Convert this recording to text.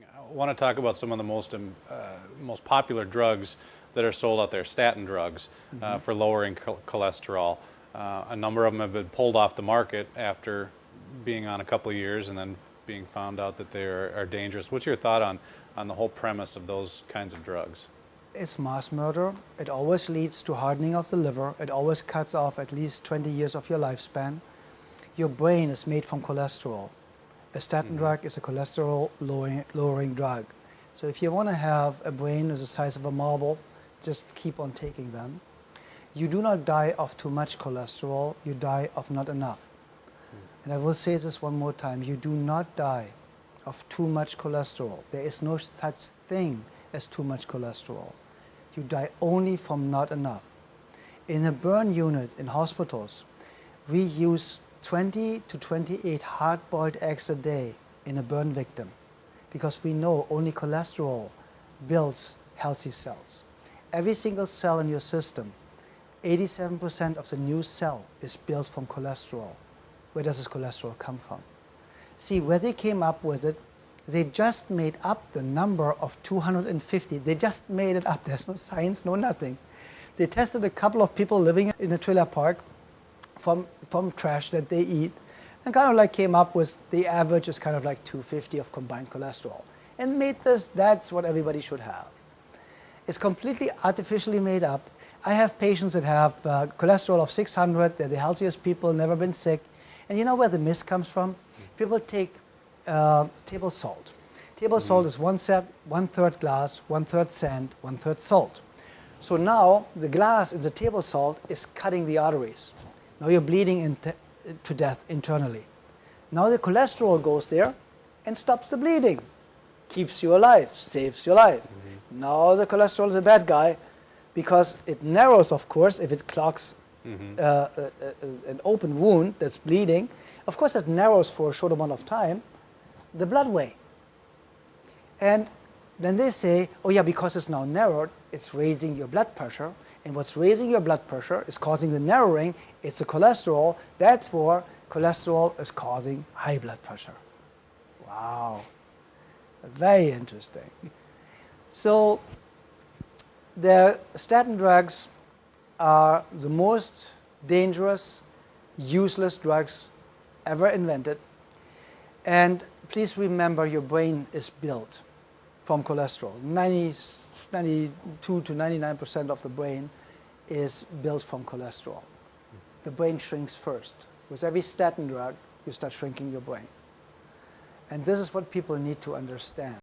I want to talk about some of the most popular drugs that are sold out there, statin drugs, for lowering cholesterol. A number of them have been pulled off the market after being on a couple of years and then being found out that they are dangerous. What's your thought on the whole premise of those kinds of drugs? It's mass murder. It always leads to hardening of the liver. It always cuts off at least 20 years of your lifespan. Your brain is made from cholesterol. A statin drug is a cholesterol lowering drug. So if you want to have a brain the size of a marble, just keep on taking them. You do not die of too much cholesterol, you die of not enough. And I will say this one more time, you do not die of too much cholesterol. There is no such thing as too much cholesterol. You die only from not enough. In a burn unit in hospitals, we use 20 to 28 hard-boiled eggs a day in a burn victim because we know only cholesterol builds healthy cells. Every single cell in your system, 87% of the new cell is built from cholesterol. Where does this cholesterol come from? See, where they came up with it, they just made up the number of 250. They just made it up. There's no science, no nothing. They tested a couple of people living in a trailer park from trash that they eat, and kind of like came up with the average is kind of like 250 of combined cholesterol, and made this, that's what everybody should have. It's completely artificially made up. I have patients that have cholesterol of 600, they're the healthiest people, never been sick, and you know where the myth comes from? People take table salt. Table salt is one-third glass, one-third sand, one-third salt. So now the glass in the table salt is cutting the arteries. Now you're bleeding to death internally. Now the cholesterol goes there and stops the bleeding, keeps you alive, saves your life. Now the cholesterol is a bad guy because it narrows, of course, if it clogs an open wound that's bleeding. Of course, it narrows for a short amount of time the bloodway. And then they say, oh yeah, because it's now narrowed, it's raising your blood pressure. And what's raising your blood pressure is causing the narrowing. It's the cholesterol. Therefore, cholesterol is causing high blood pressure. Wow. Very interesting. So the statin drugs are the most dangerous, useless drugs ever invented. And please remember, your brain is built from cholesterol. 92 to 99% of the brain is built from cholesterol. The brain shrinks first. With every statin drug, you start shrinking your brain. And this is what people need to understand.